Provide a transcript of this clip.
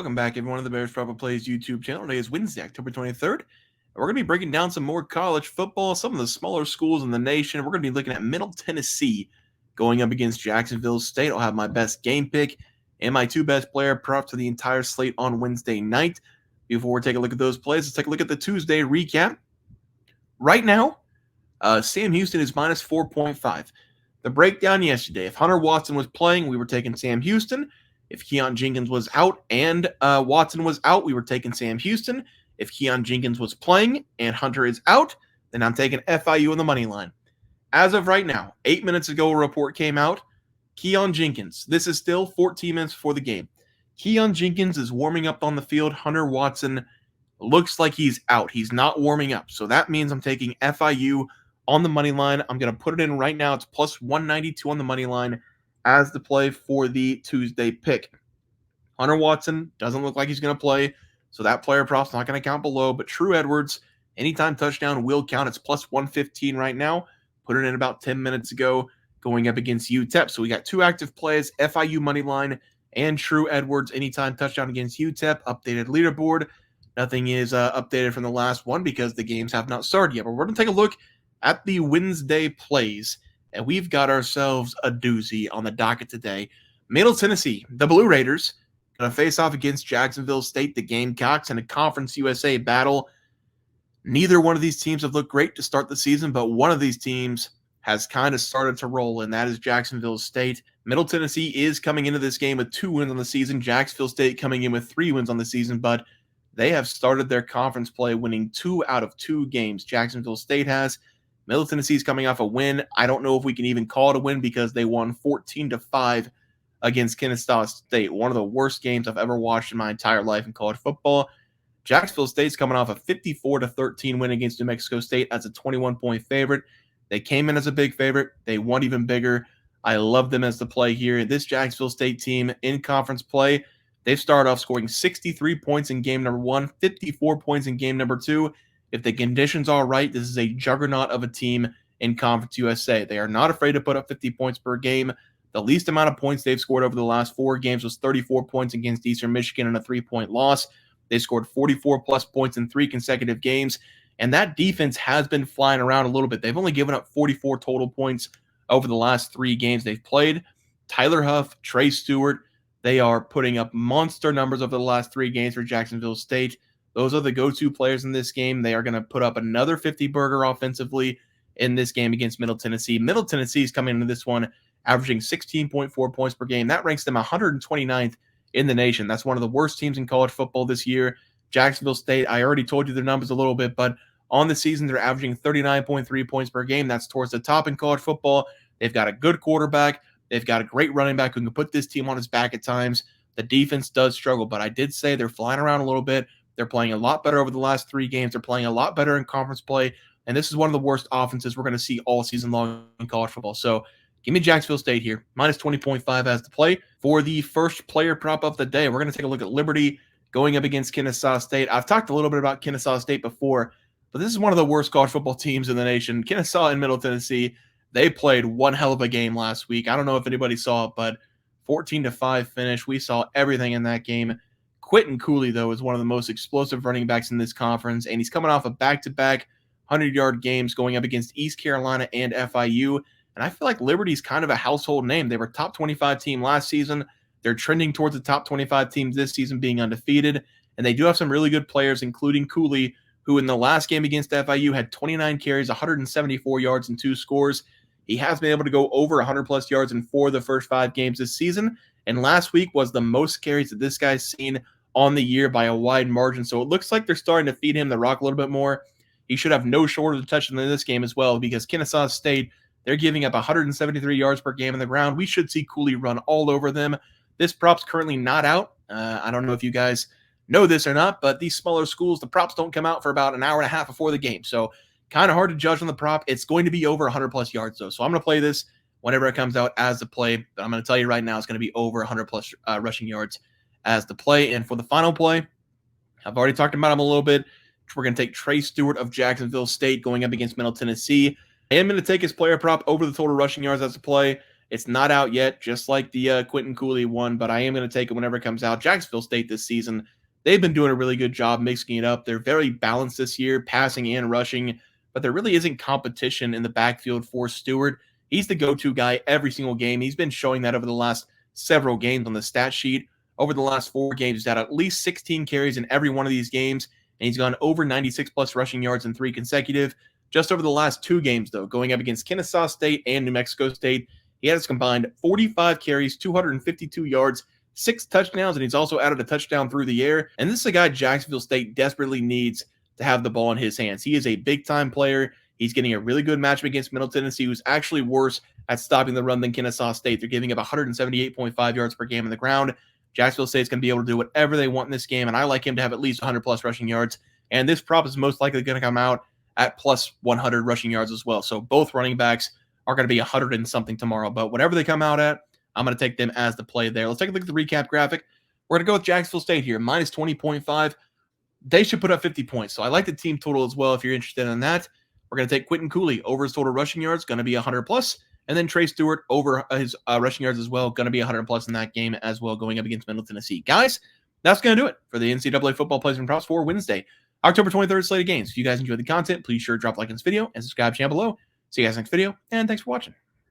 Welcome back, everyone, to the Bears Proper Plays YouTube channel. Today is Wednesday, October 23rd. And we're going to be breaking down some more college football, some of the smaller schools in the nation. We're going to be looking at Middle Tennessee going up against Jacksonville State. I'll have my best game pick and my two best player props for the entire slate on Wednesday night. Before we take a look at those plays, let's take a look at the Tuesday recap. Right now, Sam Houston is minus 4.5. The breakdown yesterday, if Hunter Watson was playing, we were taking Sam Houston. If Keon Jenkins was out and Watson was out, we were taking Sam Houston. If Keon Jenkins was playing and Hunter is out, then I'm taking FIU on the money line. As of right now, 8 minutes ago, a report came out. Keon Jenkins, this is still 14 minutes before the game. Keon Jenkins is warming up on the field. Hunter Watson looks like he's out. He's not warming up. So that means I'm taking FIU on the money line. I'm going to put it in right now. It's plus 192 on the money line as the play for the Tuesday pick. Hunter Watson doesn't look like he's going to play, so that player prop's not going to count below, but True Edwards, anytime touchdown will count. It's plus 115 right now. Put it in about 10 minutes ago going up against UTEP. So we got two active plays, FIU money line and True Edwards, anytime touchdown against UTEP. Updated leaderboard. Nothing is updated from the last one because the games have not started yet, but we're going to take a look at the Wednesday plays. And we've got ourselves a doozy on the docket today. Middle Tennessee, the Blue Raiders, going to face off against Jacksonville State, the Gamecocks, in a Conference USA battle. Neither one of these teams have looked great to start the season, but one of these teams has kind of started to roll, and that is Jacksonville State. Middle Tennessee is coming into this game with 2 wins on the season. Jacksonville State coming in with 3 wins on the season, but they have started their conference play winning 2 out of 2 games. Jacksonville State has. Middle Tennessee is coming off a win. I don't know if we can even call it a win because they won 14-5 against Kennesaw State. One of the worst games I've ever watched in my entire life in college football. Jacksonville State's coming off a 54-13 win against New Mexico State as a 21-point favorite. They came in as a big favorite. They won even bigger. I love them as the play here. This Jacksonville State team in conference play, they've started off scoring 63 points in game number 1, 54 points in game number 2. If the conditions are right, this is a juggernaut of a team in Conference USA. They are not afraid to put up 50 points per game. The least amount of points they've scored over the last 4 games was 34 points against Eastern Michigan in a 3-point loss. They scored 44-plus points in 3 consecutive games, and that defense has been flying around a little bit. They've only given up 44 total points over the last 3 games they've played. Tyler Huff, Trey Stewart, they are putting up monster numbers over the last 3 games for Jacksonville State. Those are the go-to players in this game. They are going to put up another 50-burger offensively in this game against Middle Tennessee. Middle Tennessee is coming into this one averaging 16.4 points per game. That ranks them 129th in the nation. That's one of the worst teams in college football this year. Jacksonville State, I already told you their numbers a little bit, but on the season, they're averaging 39.3 points per game. That's towards the top in college football. They've got a good quarterback. They've got a great running back who can put this team on his back at times. The defense does struggle, but I did say they're flying around a little bit. They're playing a lot better over the last 3 games. They're playing a lot better in conference play. And this is one of the worst offenses we're going to see all season long in college football. So give me Jacksonville State here. Minus 20.5 as the play. For the first player prop of the day, we're going to take a look at Liberty going up against Kennesaw State. I've talked a little bit about Kennesaw State before, but this is one of the worst college football teams in the nation. Kennesaw and Middle Tennessee, they played one hell of a game last week. I don't know if anybody saw it, but 14-5 finish. We saw everything in that game. Quentin Cooley, though, is one of the most explosive running backs in this conference, and he's coming off of back-to-back 100-yard games going up against East Carolina and FIU. And I feel like Liberty's kind of a household name. They were a top 25 team last season. They're trending towards the top 25 teams this season, being undefeated. And they do have some really good players, including Cooley, who in the last game against FIU had 29 carries, 174 yards, and 2 scores. He has been able to go over 100-plus yards in 4 of the first 5 games this season. And last week was the most carries that this guy's seen on the year by a wide margin. So it looks like they're starting to feed him the rock a little bit more. He should have no shortage of touchdown in this game as well, because Kennesaw State, they're giving up 173 yards per game on the ground. We should see Cooley run all over them. This prop's currently not out. I don't know if you guys know this or not, but these smaller schools, the props don't come out for about an hour and a half before the game. So kind of hard to judge on the prop. It's going to be over 100-plus yards, though. So I'm going to play this whenever it comes out as the play. But I'm going to tell you right now, it's going to be over 100-plus rushing yards as the play. And for the final play, I've already talked about him a little bit. We're going to take Trey Stewart of Jacksonville State going up against Middle Tennessee. I am going to take his player prop over the total rushing yards as a play. It's not out yet, just like the Quentin Cooley one, but I am going to take it whenever it comes out. Jacksonville State this season, they've been doing a really good job mixing it up. They're very balanced this year, passing and rushing, but there really isn't competition in the backfield for Stewart. He's the go-to guy every single game. He's been showing that over the last several games on the stat sheet. Over the last 4 games, he's had at least 16 carries in every one of these games, and he's gone over 96-plus rushing yards in 3 consecutive. Just over the last 2 games, though, going up against Kennesaw State and New Mexico State, he has combined 45 carries, 252 yards, 6 touchdowns, and he's also added a touchdown through the air. And this is a guy Jacksonville State desperately needs to have the ball in his hands. He is a big-time player. He's getting a really good matchup against Middle Tennessee, who's actually worse at stopping the run than Kennesaw State. They're giving up 178.5 yards per game on the ground. Jacksonville State's going to be able to do whatever they want in this game, and I like him to have at least 100-plus rushing yards. And this prop is most likely going to come out at plus 100 rushing yards as well. So both running backs are going to be 100 and something tomorrow. But whatever they come out at, I'm going to take them as the play there. Let's take a look at the recap graphic. We're going to go with Jacksonville State here, minus 20.5. They should put up 50 points. So I like the team total as well if you're interested in that. We're going to take Quentin Cooley over his total rushing yards, going to be 100+. And then Trey Stewart over his rushing yards as well, going to be 100+ in that game as well, going up against Middle Tennessee. Guys, that's going to do it for the NCAA football plays and props for Wednesday, October 23rd slate of games. If you guys enjoyed the content, please sure drop a like on this video and subscribe to the channel below. See you guys next video, and thanks for watching.